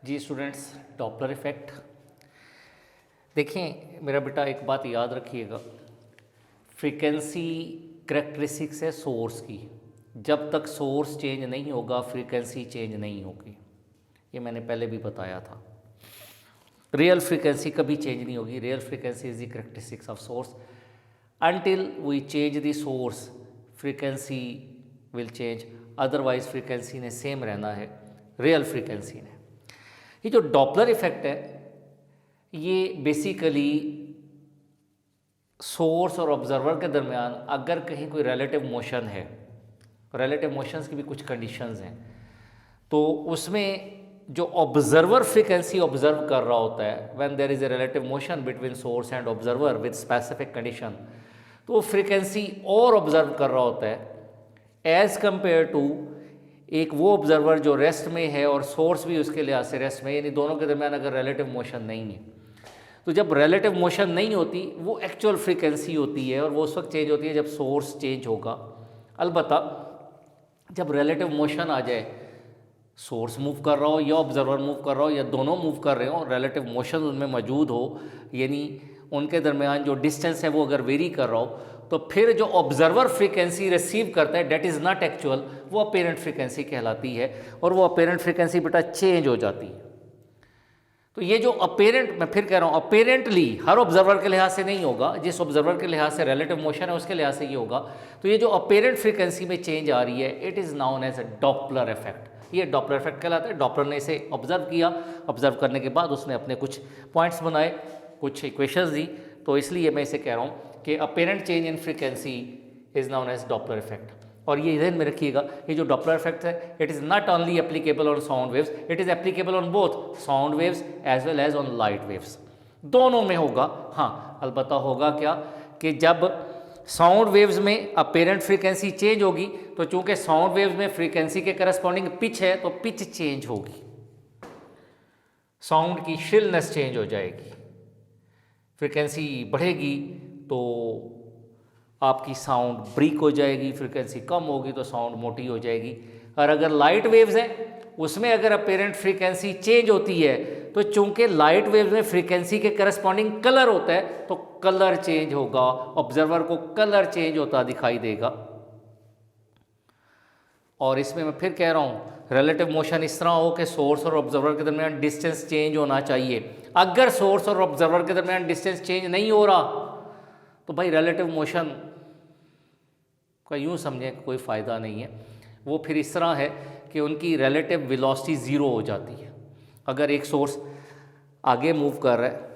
जी students, Doppler effect देखें। मेरा बेटा एक बात याद रखिएगा, फ्रीक्वेंसी करेक्टरिस्टिक्स है सोर्स की। जब तक सोर्स चेंज नहीं होगा फ्रीक्वेंसी चेंज नहीं होगी। ये मैंने पहले भी बताया था। रियल फ्रीक्वेंसी कभी चेंज नहीं होगी। Real frequency is the characteristics of source. until we change the source frequency will change, otherwise frequency ने सेम रहना है रियल फ्रीक्वेंसी ने। ये जो डॉपलर इफेक्ट है ये बेसिकली सोर्स और ऑब्जर्वर के दरमियान अगर कहीं कोई रिलेटिव मोशन है, रिलेटिव मोशंस की भी कुछ कंडीशंस हैं, तो उसमें जो ऑब्जर्वर फ्रीक्वेंसी ऑब्जर्व कर रहा होता है when there is a relative motion between source and observer with specific condition, तो वो फ्रीक्वेंसी और ऑब्जर्व कर रहा होता है एज़ कंपेयर टू एक वो ऑब्जर्वर जो रेस्ट में है और सोर्स भी उसके लिहाज से रेस्ट में, यानी दोनों के दरमियान अगर रिलेटिव मोशन नहीं है। तो जब रिलेटिव मोशन नहीं होती वो एक्चुअल फ्रीक्वेंसी होती है और वो उस वक्त चेंज होती है जब सोर्स चेंज होगा। अलबत्ता जब रिलेटिव मोशन आ जाए, सोर्स मूव कर रहा हो या ऑब्जर्वर मूव कर रहा हो या दोनों मूव कर रहे हो, रिलेटिव मोशन उनमें मौजूद हो, यानी उनके दरमियान जो डिस्टेंस है वो अगर वेरी कर रहा हो, तो फिर जो ऑब्जर्वर फ्रीक्वेंसी रिसीव करता है डेट इज़ नॉट एक्चुअल, वो अपेरेंट फ्रीक्वेंसी कहलाती है और वो अपेरेंट फ्रीक्वेंसी बेटा चेंज हो जाती है। तो ये जो अपेरेंट, मैं फिर कह रहा हूँ, अपेरेंटली हर ऑब्जर्वर के लिहाज से नहीं होगा, जिस ऑब्जर्वर के लिहाज से रिलेटिव मोशन है उसके लिहाज से ये होगा। तो ये जो अपेरेंट फ्रीक्वेंसी में चेंज आ रही है it is known as a Doppler effect. ये डॉपलर इफेक्ट कहलाता है। डॉपलर ने इसे ऑब्जर्व किया, ऑब्जर्व करने के बाद उसने अपने कुछ पॉइंट्स बनाए, कुछ इक्वेशंस दी, तो इसलिए मैं इसे कह रहा हूँ कि apparent change in frequency is known as Doppler effect. और ये ध्यान में रखिएगा, ये जो डॉपलर इफेक्ट है it is not only applicable on sound waves, it is applicable on both sound waves as well as on light waves, दोनों में होगा। हाँ, अलबत्ता होगा क्या कि जब साउंड वेव्स में अपेरेंट फ्रीक्वेंसी चेंज होगी तो चूंकि साउंड वेव्स में फ्रीक्वेंसी के करस्पॉन्डिंग पिच है तो पिच चेंज होगी, साउंड की शिलनेस चेंज हो जाएगी, फ्रीक्वेंसी बढ़ेगी तो आपकी साउंड ब्रीक हो जाएगी, फ्रीक्वेंसी कम होगी तो साउंड मोटी हो जाएगी। और अगर लाइट वेव्स हैं उसमें अगर अपेरेंट फ्रीक्वेंसी चेंज होती है तो चूंकि लाइट वेव्स में फ्रीक्वेंसी के करस्पॉन्डिंग कलर होता है तो कलर चेंज होगा, ऑब्जर्वर को कलर चेंज होता दिखाई देगा। और इसमें मैं फिर कह रहा हूँ रिलेटिव मोशन इस तरह हो कि सोर्स और ऑब्जर्वर के दरमियान डिस्टेंस चेंज होना चाहिए। अगर सोर्स और ऑब्जर्वर के दरमियान डिस्टेंस चेंज नहीं हो रहा तो भाई रिलेटिव मोशन का यूँ समझें कोई फ़ायदा नहीं है। वो फिर इस तरह है कि उनकी रिलेटिव वेलोसिटी ज़ीरो हो जाती है। अगर एक सोर्स आगे मूव कर रहा है,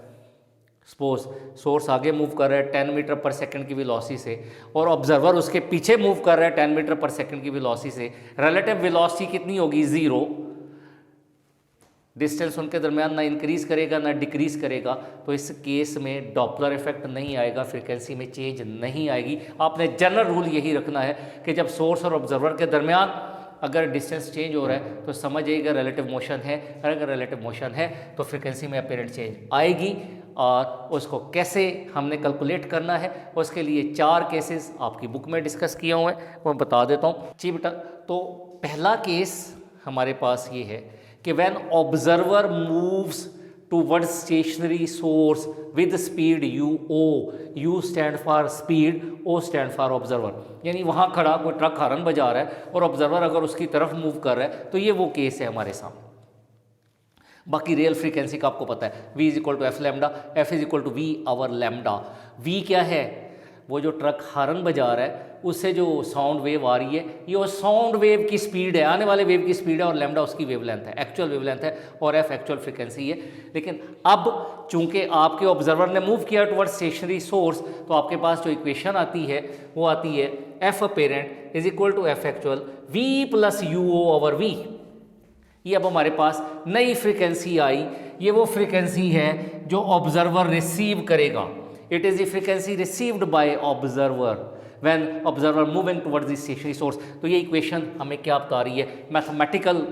सपोज सोर्स आगे मूव कर रहा है 10 मीटर पर सेकंड की वेलोसिटी से और ऑब्जर्वर उसके पीछे मूव कर रहा है 10 मीटर पर सेकंड की वेलोसिटी से, रिलेटिव वेलोसिटी कितनी होगी? ज़ीरो। डिस्टेंस उनके दरमियान ना इंक्रीज़ करेगा ना डिक्रीज़ करेगा। तो इस केस में डॉपलर इफेक्ट नहीं आएगा, फ्रीक्वेंसी में चेंज नहीं आएगी। आपने जनरल रूल यही रखना है कि जब सोर्स और ऑब्जर्वर के दरमियान अगर डिस्टेंस चेंज हो रहा है तो समझ जाइएगा रिलेटिव मोशन है, और अगर रिलेटिव मोशन है तो फ्रीक्वेंसी में अपेरेंट चेंज आएगी। और उसको कैसे हमने कैलकुलेट करना है उसके लिए 4 केसेस आपकी बुक में डिस्कस किए हुए हैं, वो मैं बता देता हूँ। जी बेटा, तो पहला केस हमारे पास ये है कि when observer moves towards stationary source with speed u stand for speed, o stand for observer, यानी वहाँ खड़ा कोई ट्रक हॉर्न बजा रहा है और ऑब्जर्वर अगर उसकी तरफ मूव कर रहा है तो ये वो केस है हमारे सामने। बाकी रियल फ्रीक्वेंसी का आपको पता है, v is equal to F lambda, F is equal to V over lambda. v क्या है? वो जो ट्रक हॉर्न बजा रहा है उससे जो साउंड वेव आ रही है ये वो साउंड वेव की स्पीड है, आने वाले वेव की स्पीड है, और लैम्डा उसकी वेवलेंथ है, एक्चुअल वेवलेंथ है, और एफ एक्चुअल फ्रीक्वेंसी है। लेकिन अब चूंकि आपके ऑब्जर्वर ने मूव किया टुवर्ड स्टेशनरी सोर्स तो आपके पास जो इक्वेशन आती है वो आती है F apparent is equal to F actual V plus you O over V. ये अब हमारे पास नई फ्रीक्वेंसी आई, ये वो फ्रीक्वेंसी है जो ऑब्जर्वर रिसीव करेगा। It is the frequency received by observer when observer moving towards the stationary source. तो ये इक्वेशन हमें क्या बता रही है? मैथमेटिकल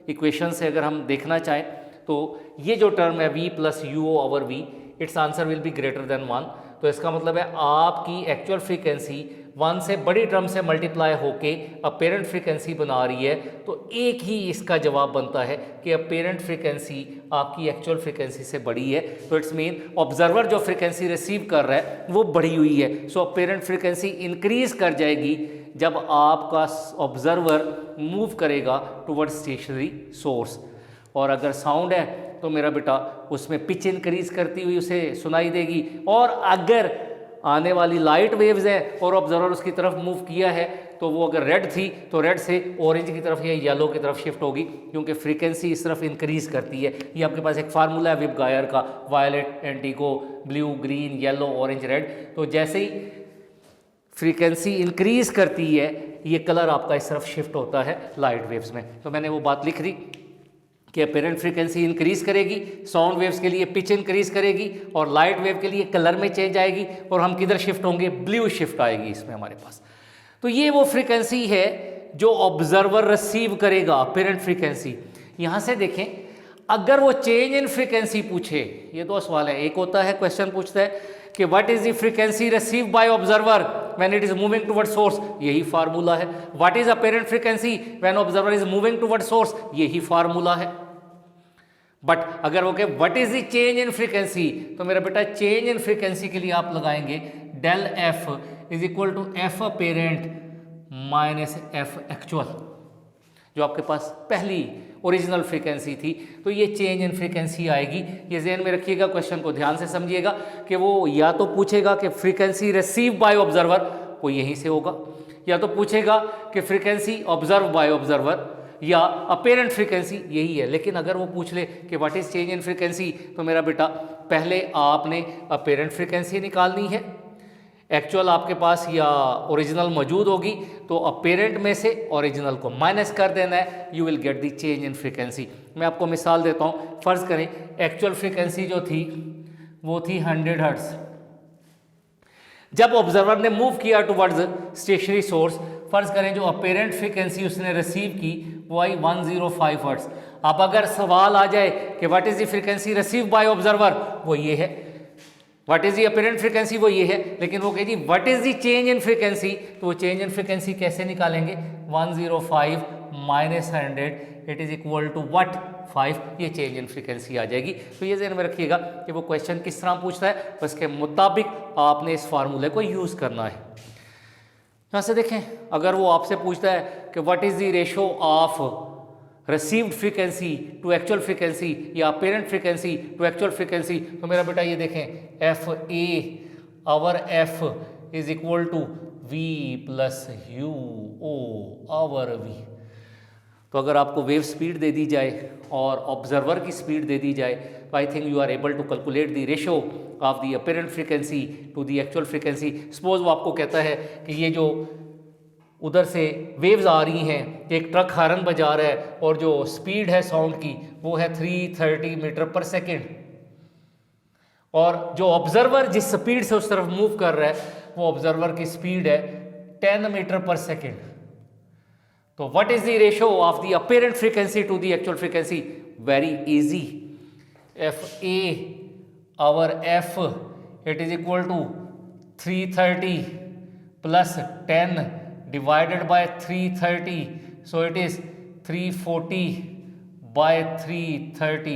इक्वेशन से अगर हम देखना चाहें तो ये जो टर्म है v plus you O over v, it's answer will be greater than 1। तो इसका मतलब है आपकी एक्चुअल फ्रीक्वेंसी 1 से बड़ी टर्म से मल्टीप्लाई होके अपेरेंट फ्रीक्वेंसी बना रही है, तो एक ही इसका जवाब बनता है कि अपेरेंट फ्रीक्वेंसी आपकी एक्चुअल फ्रीक्वेंसी से बड़ी है। तो इट्स मीन ऑब्जर्वर जो फ्रीक्वेंसी रिसीव कर रहा है वो बढ़ी हुई है। सो अपेरेंट फ्रीक्वेंसी इंक्रीज कर जाएगी जब आपका ऑब्जर्वर मूव करेगा टुवर्ड स्टेशनरी सोर्स। और अगर साउंड है तो मेरा बेटा उसमें पिच इंक्रीज करती हुई उसे सुनाई देगी। और अगर आने वाली लाइट वेव्स है और ऑब्जर्वर उसकी तरफ मूव किया है तो वो अगर रेड थी तो रेड से ऑरेंज की तरफ या येलो की तरफ शिफ्ट होगी, क्योंकि फ्रीक्वेंसी इस तरफ इंक्रीज करती है। ये आपके पास एक फार्मूला है विब गायर का, violet, indigo, blue, green, yellow, orange, red. तो जैसे ही फ्रीक्वेंसी इंक्रीज करती है ये कलर आपका इस तरफ शिफ्ट होता है लाइट वेव्स में। तो मैंने वो बात लिख दी कि अपेरेंट फ्रीक्वेंसी इंक्रीज करेगी, साउंड वेव्स के लिए पिच इंक्रीज करेगी और लाइट वेव के लिए कलर में चेंज आएगी। और हम किधर शिफ्ट होंगे? ब्लू शिफ्ट आएगी इसमें हमारे पास। तो ये वो फ्रीक्वेंसी है जो ऑब्जर्वर रिसीव करेगा, अपेरेंट फ्रीक्वेंसी। यहाँ से देखें, अगर वो चेंज इन फ्रीक्वेंसी पूछे, ये दो सवाल है। एक होता है क्वेश्चन पूछता है कि what is the frequency receive by observer when it is moving toward source, यही फार्मूला है। What is apparent frequency when observer is moving toward source, यही फार्मूला है। बट अगर वो कहे what is the change in frequency, तो मेरा बेटा चेंज इन फ्रीक्वेंसी के लिए आप लगाएंगे del f is equal to f apparent minus f actual, जो आपके पास पहली ओरिजिनल फ्रीक्वेंसी थी। तो ये चेंज इन फ्रीक्वेंसी आएगी। ये ध्यान में रखिएगा, क्वेश्चन को ध्यान से समझिएगा कि वो या तो पूछेगा कि फ्रीक्वेंसी रिसीव बाय ऑब्जर्वर, वो यहीं से होगा, या तो पूछेगा कि फ्रीक्वेंसी ऑब्जर्व बाय ऑब्जर्वर, या अपेरेंट फ्रीक्वेंसी, यही है। लेकिन अगर वो पूछ ले कि what is change in frequency, तो मेरा बेटा पहले आपने अपेरेंट फ्रीक्वेंसी निकालनी है। एक्चुअल आपके पास या ओरिजिनल मौजूद होगी तो अपेरेंट में से ओरिजिनल को माइनस कर देना है, you will get the change in frequency. मैं आपको मिसाल देता हूँ। फर्ज करें एक्चुअल फ्रीक्वेंसी जो थी वो थी 100 हर्ट्ज। जब ऑब्जर्वर ने मूव किया टुवर्ड्स स्टेशनरी सोर्स, फर्ज करें जो अपेरेंट फ्रीक्वेंसी उसने रिसीव की वो आई 105 हर्ट्ज। अब अगर सवाल आ जाए कि what is the frequency receive by observer, वो ये है। What is the apparent frequency, वो ये है। लेकिन वो कहे जी what is the change in frequency, तो वो चेंज इन फ्रीक्वेंसी कैसे निकालेंगे? 105 minus 100 it is equal to what? 5। ये चेंज इन फ्रीक्वेंसी आ जाएगी। तो ये ध्यान में रखिएगा कि वो क्वेश्चन किस तरह पूछता है, तो इसके मुताबिक आपने इस फार्मूले को यूज़ करना है। यहाँ से देखें, अगर वो आपसे पूछता है कि what is the ratio of received frequency to actual frequency या apparent frequency to actual frequency, तो मेरा बेटा ये देखें F A over F is equal to V plus you O over V. तो अगर आपको वेव स्पीड दे दी जाए और ऑब्जर्वर की स्पीड दे दी जाए, तो I think you are able to calculate the ratio of the apparent frequency to the actual frequency. Suppose वो आपको कहता है कि ये जो उधर से वेव्स आ रही हैं, एक ट्रक हॉर्न बजा रहा है और जो स्पीड है साउंड की वो है 330 मीटर पर सेकेंड, और जो ऑब्जर्वर जिस स्पीड से उस तरफ मूव कर रहा है वो ऑब्जर्वर की स्पीड है 10 मीटर पर सेकेंड। तो what is the ratio of the apparent frequency to the actual frequency? Very easy, f A over f it is equal to 330 plus 10 divided by 330, so it is 340 by 330,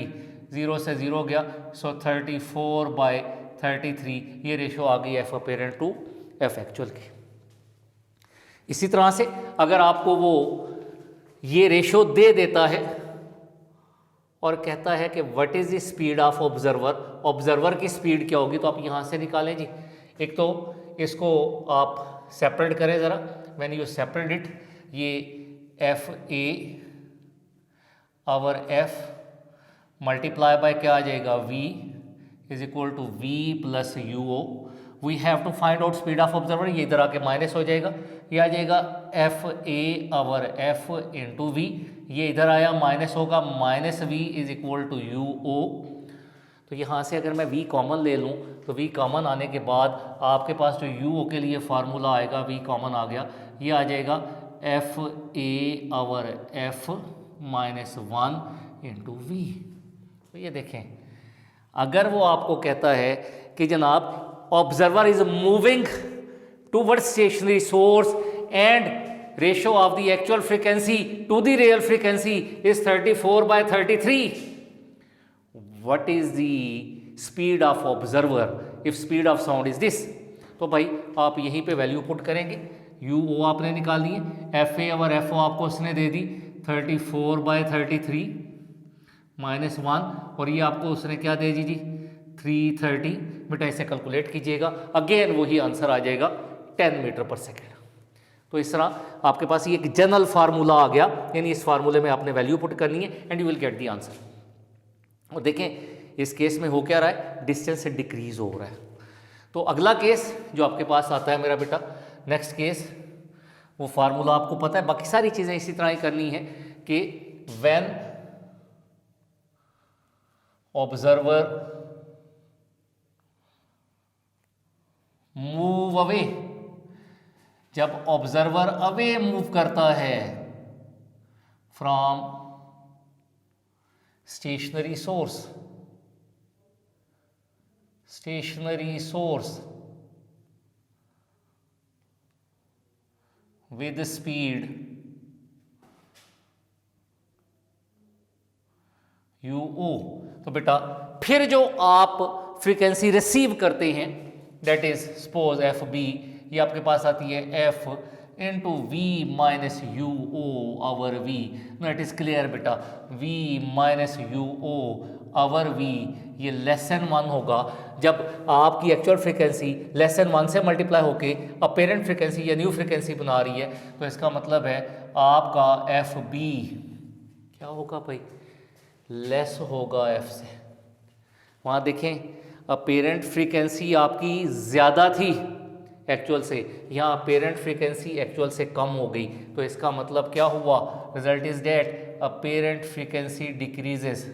0 से 0 गया, so 34 by 33। ये ratio आ गई f apparent to F actual की। इसी तरह से अगर आपको वो ये रेशो दे देता है और कहता है कि what is the speed of observer, observer की स्पीड क्या होगी, तो आप यहाँ से निकालें जी। एक तो इसको आप सेपरेट करें ज़रा, व्हेन यू सेपरेट इट, ये F A over F multiply by क्या आ जाएगा? V is equal to V plus you O. We have to find out speed of observer, ये इधर आके माइनस हो जाएगा, ये आ जाएगा F A over F into V, ये इधर आया माइनस होगा, minus V is equal to U O. तो यहाँ से अगर मैं v कॉमन ले लूँ तो v कॉमन आने के बाद आपके पास जो u के लिए फार्मूला आएगा, v कॉमन आ गया, ये आ जाएगा F A over f minus 1 into we. तो ये देखें, अगर वो आपको कहता है कि जनाब observer is moving towards stationary source and ratio of the actual frequency to the real frequency is 34 by 33. What is the speed of observer if speed of sound is this? तो भाई आप यहीं पे वैल्यू पुट करेंगे, you ओ आपने निकाल दिए, F A और एफ ओ आपको उसने दे दी 34 बाय 33 माइनस 1, और ये आपको उसने क्या दे दी जी 330। बेटा इसे कैलकुलेट कीजिएगा, अगेन वही आंसर आ जाएगा 10 मीटर पर सेकेंड। तो इस तरह आपके पास ये एक जनरल फार्मूला आ गया, यानी इस फार्मूले में आपने वैल्यू पुट करनी है and you will get the answer. और देखें इस केस में हो क्या रहा है, डिस्टेंस से डिक्रीज हो रहा है। तो अगला केस जो आपके पास आता है मेरा बेटा, नेक्स्ट केस, वो फार्मूला आपको पता है, बाकी सारी चीज़ें इसी तरह ही करनी है कि व्हेन ऑब्जर्वर मूव अवे, जब ऑब्जर्वर अवे मूव करता है from stationary source, with speed uo, तो बेटा फिर जो आप फ्रीक्वेंसी रिसीव करते हैं that is suppose F B, ये आपके पास आती है F into V minus U O over V. It is clear बेटा, V minus U O over V ये <1 होगा जब आपकी एक्चुअल फ्रीक्वेंसी <1 से मल्टीप्लाई होके अपेरेंट फ्रीक्वेंसी या न्यू फ्रीक्वेंसी बना रही है। तो इसका मतलब है आपका एफ बी क्या होगा भाई, लेस होगा एफ से। वहाँ देखें अपेरेंट फ्रीक्वेंसी आपकी ज़्यादा थी एक्चुअल से, यहाँ अपेरेंट फ्रीक्वेंसी एक्चुअल से कम हो गई। तो इसका मतलब क्या हुआ, result is that apparent frequency decreases.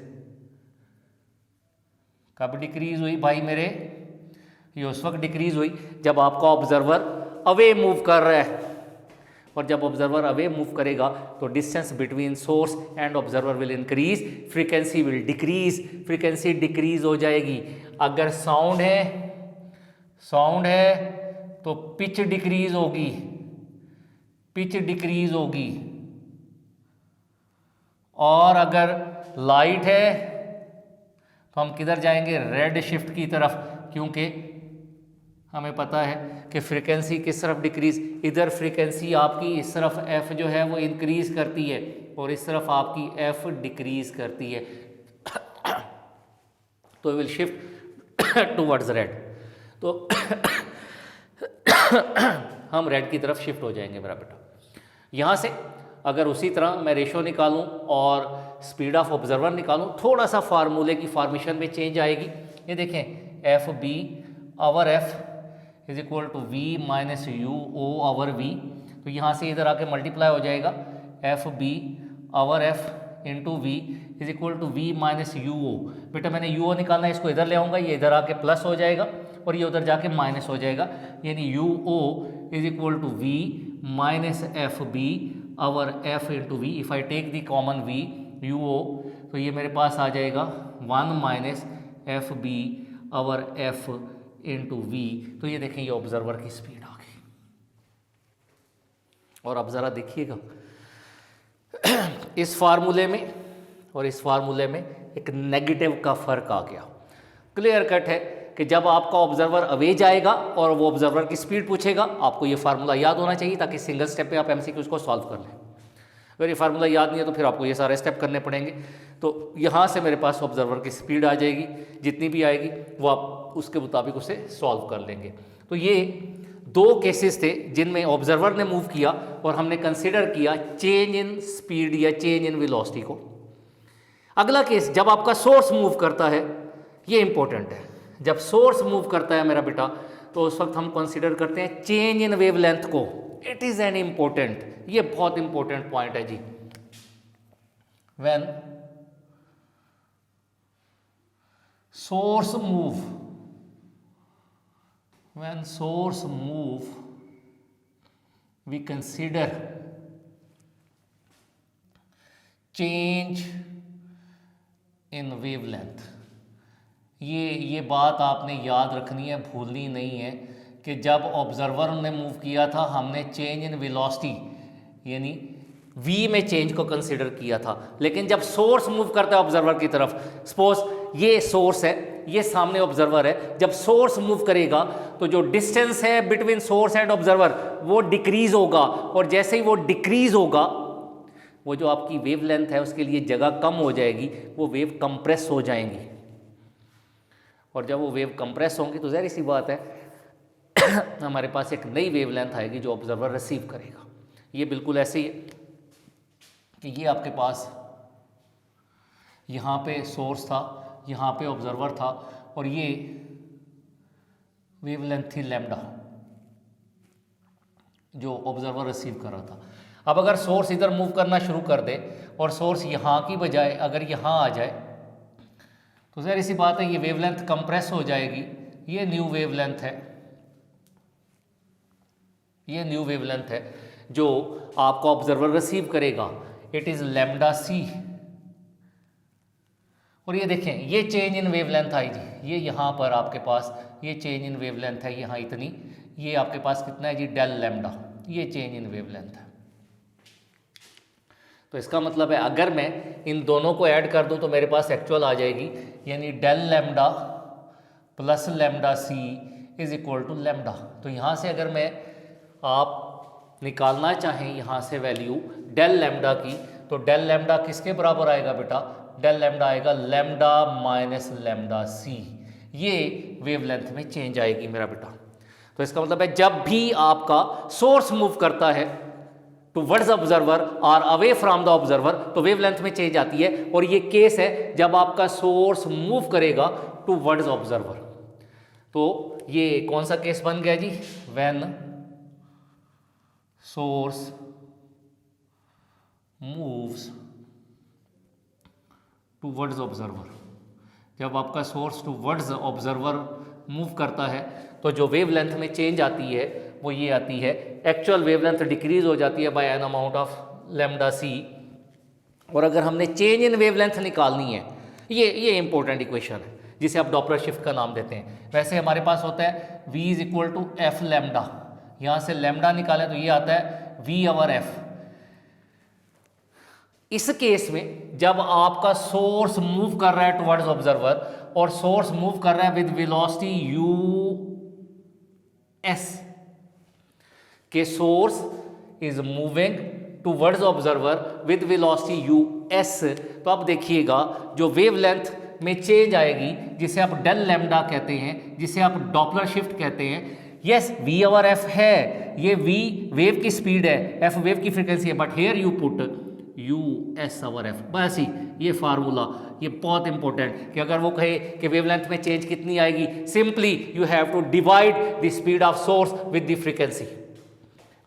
कब डिक्रीज हुई भाई मेरे, ये उस वक्त डिक्रीज हुई जब आपका ऑब्जर्वर अवे मूव कर रहा है, और जब ऑब्जर्वर अवे मूव करेगा तो distance between source and observer will increase, frequency will decrease, frequency decrease हो जाएगी। अगर साउंड है तो पिच डिक्रीज होगी, और अगर लाइट है तो हम किधर जाएंगे, रेड शिफ्ट की तरफ, क्योंकि हमें पता है कि फ्रीक्वेंसी किस तरफ डिक्रीज, इधर फ्रीक्वेंसी आपकी इस तरफ एफ जो है वो इंक्रीज करती है और इस तरफ आपकी एफ डिक्रीज करती है। तो विल शिफ्ट टूवर्ड्स रेड, तो हम रेड की तरफ शिफ्ट हो जाएंगे मेरा बेटा। यहाँ से अगर उसी तरह मैं रेशो निकालूं और स्पीड ऑफ ऑब्जर्वर निकालूं, थोड़ा सा फार्मूले की फॉर्मेशन में चेंज आएगी। ये देखें F B over F is equal to V minus U O over V, तो यहाँ से इधर आके मल्टीप्लाई हो जाएगा, F B over F into V is equal to V minus U O. बेटा मैंने यू ओ निकालना है, इसको इधर ले आऊँगा, ये इधर आके प्लस हो जाएगा और ये उधर जाके माइनस हो जाएगा, यानी U O is equal to V minus F B over F into V. If I take the common V U O, तो ये मेरे पास आ जाएगा 1 minus F B over F into we. तो ये देखें ये ऑब्जर्वर की स्पीड आ गई। और अब ज़रा देखिएगा इस फार्मूले में और इस फार्मूले में एक नेगेटिव का फ़र्क आ गया। क्लियर कट है कि जब आपका ऑब्जर्वर अवे जाएगा और वो ऑब्जर्वर की स्पीड पूछेगा, आपको ये फार्मूला याद होना चाहिए ताकि सिंगल स्टेप पे आप एमसीक्यूज़ को सॉल्व कर लें। अगर ये फार्मूला याद नहीं है तो फिर आपको ये सारे स्टेप करने पड़ेंगे। तो यहाँ से मेरे पास ऑब्जर्वर की स्पीड आ जाएगी, जितनी भी आएगी वो आप उसके मुताबिक उसे सॉल्व कर लेंगे। तो ये 2 केसेस थे जिनमें ऑब्जर्वर ने मूव किया और हमने कंसिडर किया चेंज इन स्पीड या चेंज इन वेलोसिटी को। अगला केस जब आपका सोर्स मूव करता है, ये इंपॉर्टेंट है। जब सोर्स मूव करता है मेरा बेटा तो उस वक्त हम कंसीडर करते हैं चेंज इन वेवलेंथ को। इट इज एन इंपॉर्टेंट, ये बहुत इंपॉर्टेंट पॉइंट है जी। When source move we consider change in wavelength. ये बात आपने याद रखनी है, भूलनी नहीं है कि जब ऑब्जर्वर ने मूव किया था हमने चेंज इन वेलोसिटी यानी v में चेंज को कंसिडर किया था, लेकिन जब सोर्स मूव करता है ऑब्जर्वर की तरफ, सपोज ये सोर्स है, ये सामने ऑब्जर्वर है, जब सोर्स मूव करेगा तो जो डिस्टेंस है बिटवीन सोर्स एंड ऑब्जर्वर वो डिक्रीज होगा, और जैसे ही वो डिक्रीज होगा वो जो आपकी वेवलेंथ है उसके लिए जगह कम हो जाएगी, वो वेव कंप्रेस हो जाएंगी, और जब वो वेव कंप्रेस होंगी तो ज़ाहिर सी बात है हमारे पास एक नई वेवलेंथ आएगी जो ऑब्जर्वर रिसीव करेगा। ये बिल्कुल ऐसे ही है कि ये आपके पास यहाँ पे सोर्स था, यहाँ पे ऑब्जर्वर था, और ये वेवलेंथ थी लैम्डा जो ऑब्जर्वर रिसीव कर रहा था। अब अगर सोर्स इधर मूव करना शुरू कर दे और सोर्स यहाँ की बजाय अगर यहाँ आ जाए तो ज़ाहिर सी बात है ये वेवलेंथ कंप्रेस हो जाएगी। ये न्यू वेवलेंथ है, ये न्यू वेवलेंथ है जो आपका ऑब्जर्वर रिसीव करेगा, इट इज़ लैम्डा सी। और ये देखें ये चेंज इन वेवलेंथ आई जी, ये यहाँ पर आपके पास ये चेंज इन वेवलेंथ है यहाँ इतनी, ये आपके पास कितना है जी डेल लैम्डा, ये चेंज इन वेवलेंथ है। तो इसका मतलब है अगर मैं इन दोनों को ऐड कर दूं तो मेरे पास एक्चुअल आ जाएगी, यानी del lambda plus lambda c is equal to lambda. तो यहाँ से अगर मैं आप निकालना चाहें यहाँ से वैल्यू डेल लैम्डा की, तो डेल लैम्डा किसके बराबर आएगा बेटा, डेल लैम्डा आएगा लैम्डा माइनस लैम्डा सी, ये वेवलेंथ में चेंज आएगी मेरा बेटा। तो इसका मतलब है जब भी आपका सोर्स मूव करता है टुवर्ड्स ऑब्जर्वर और अवे फ्रॉम द ऑब्जर्वर तो वेवलेंथ में चेंज आती है, और ये केस है जब आपका सोर्स मूव करेगा टुवर्ड्स ऑब्जर्वर। तो ये कौन सा केस बन गया जी, when source moves towards observer, जब आपका सोर्स टुवर्ड्स ऑब्जर्वर मूव करता है तो जो वेवलेंथ में चेंज आती है वो ये आती है, एक्चुअल वेवलेंथ डिक्रीज हो जाती है by an amount of lambda C. और अगर हमने चेंज इन वेवलेंथ निकालनी है, ये इंपॉर्टेंट इक्वेशन है जिसे आप डॉपलर शिफ्ट का नाम देते हैं। वैसे हमारे पास होता है v is equal to F lambda, यहाँ से लैम्डा निकालें तो ये आता है v ओवर एफ। इस केस में जब आपका सोर्स मूव कर रहा है टुवर्ड्स ऑब्जर्वर और सोर्स मूव कर रहा है विद वेलोसिटी u s, के source is moving towards observer with velocity u s, तो अब देखिएगा जो वेवलेंथ में चेंज आएगी जिसे आप डेल लैम्डा कहते हैं, जिसे आप डॉपलर शिफ्ट कहते हैं। यस v ओवर f है, ये v वेव की स्पीड है, f वेव की फ्रीक्वेंसी है, but here you put u s over f। बस ही ये फार्मूला ये बहुत इंपॉर्टेंट कि अगर वो कहे कि वेवलेंथ में चेंज कितनी आएगी, simply you have to divide the speed of source with the frequency,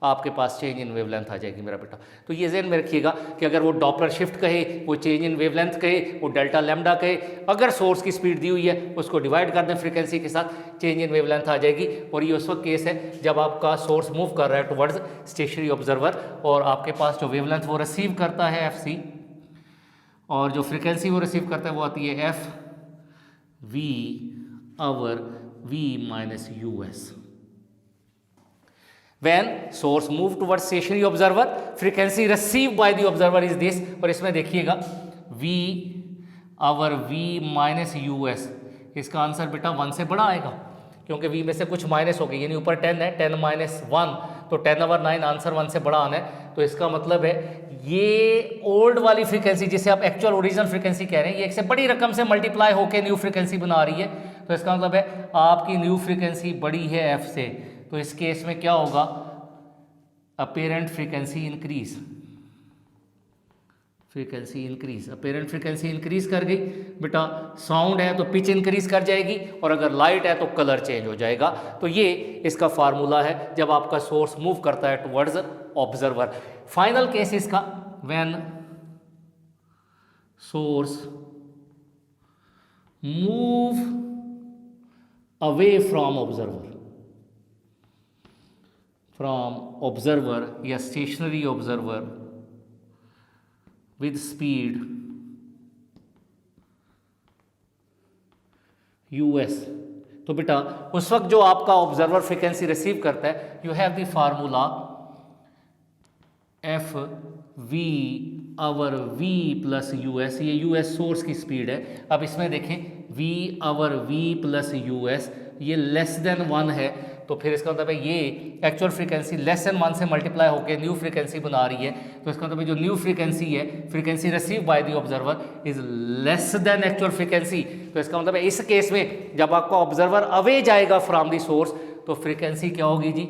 आपके पास चेंज इन वेवलेंथ आ जाएगी मेरा बेटा। तो ये ज़हन में रखिएगा कि अगर वो डॉपलर शिफ्ट कहे, वो चेंज इन वेवलेंथ कहे, वो डेल्टा लैम्डा कहे, अगर सोर्स की स्पीड दी हुई है उसको डिवाइड कर दें फ्रीक्वेंसी के साथ, चेंज इन वेवलेंथ आ जाएगी। और ये उस वक्त केस है जब आपका सोर्स मूव कर रहा है टुवर्ड्स स्टेशनरी ऑब्जर्वर और आपके पास जो वेवलेंथ वो रिसीव करता है एफ सी, और जो फ्रीक्वेंसी वो रिसीव करता है वो आती है f v over v minus u s. When source move towards stationary observer, frequency received by the observer is this। और इसमें देखिएगा v over v minus us, इसका आंसर बेटा 1 से बड़ा आएगा क्योंकि v में से कुछ माइनस हो गई, यानी ऊपर 10 है, 10 माइनस 1 तो 10 ओवर 9, आंसर 1 से बड़ा आना है। तो इसका मतलब है ये ओल्ड वाली फ्रीक्वेंसी जिसे आप एक्चुअल ओरिजिनल फ्रीक्वेंसी कह रहे हैं, ये एक से बड़ी रकम से मल्टीप्लाई होकर न्यू फ्रीक्वेंसी बना रही है। तो इसका मतलब है आपकी न्यू फ्रीक्वेंसी बड़ी है f से, तो इस केस में क्या होगा, apparent frequency increase, frequency increase, apparent frequency increase कर गई बेटा। साउंड है तो पिच इंक्रीज कर जाएगी, और अगर लाइट है तो कलर चेंज हो जाएगा। तो ये इसका फार्मूला है जब आपका सोर्स मूव करता है टुवर्ड्स ऑब्जर्वर। फाइनल केस इसका when source move away from observer, from observer या stationary observer with speed us, तो बेटा उस वक्त जो आपका ऑब्जर्वर फ्रीक्वेंसी रिसीव करता है, you have the formula f v over v plus u s, ये यू एस सोर्स की स्पीड है। अब इसमें देखें v over v plus u s ये लेस देन 1 है, तो फिर इसका मतलब है ये एक्चुअल फ्रीक्वेंसी लेस देन 1 से मल्टीप्लाई होकर न्यू फ्रीक्वेंसी बना रही है। तो इसका मतलब जो न्यू फ्रीक्वेंसी है, frequency receive by the observer is less than actual frequency. तो इसका मतलब है इस केस में जब आपका ऑब्जर्वर अवे जाएगा फ्रॉम द सोर्स तो फ्रीक्वेंसी क्या होगी जी,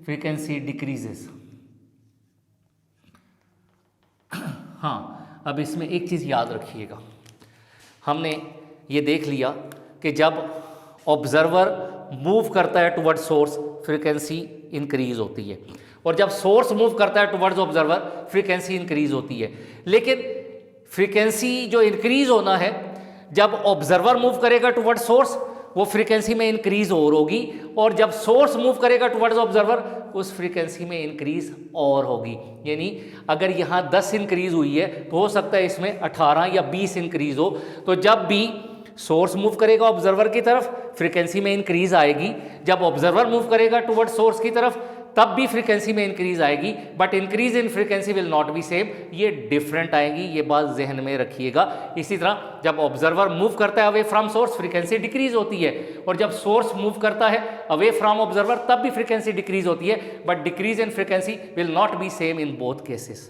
फ्रीक्वेंसी डिक्रीजेस। हाँ, अब इसमें एक चीज़ याद रखिएगा, हमने ये देख लिया कि जब ऑब्जर्वर मूव करता है टुवर्ड सोर्स फ्रीक्वेंसी इंक्रीज होती है, और जब सोर्स मूव करता है टुवर्ड्स ऑब्जर्वर फ्रीक्वेंसी इंक्रीज होती है। लेकिन फ्रीक्वेंसी जो इंक्रीज होना है, जब ऑब्जर्वर मूव करेगा टुवर्ड सोर्स वो फ्रीक्वेंसी में इंक्रीज और होगी, और जब सोर्स मूव करेगा टुवर्ड्स ऑब्जर्वर उस फ्रीक्वेंसी में इंक्रीज और होगी। यानी अगर यहाँ 10 इंक्रीज हुई है तो हो सकता है इसमें 18 या 20 इंक्रीज हो। तो जब भी सोर्स मूव करेगा ऑब्जर्वर की तरफ फ्रीक्वेंसी में इंक्रीज आएगी, जब ऑब्जर्वर मूव करेगा टुवर्ड सोर्स की तरफ तब भी फ्रीक्वेंसी में इंक्रीज आएगी, but increase in frequency will not be same, ये डिफरेंट आएंगी, ये बात जहन में रखिएगा। इसी तरह जब ऑब्जर्वर मूव करता है away from source frequency decrease होती है, और जब सोर्स मूव करता है अवे फ्रॉम ऑब्जर्वर तब भी फ्रीक्वेंसी डिक्रीज होती है, but decrease in frequency will not be same in both cases.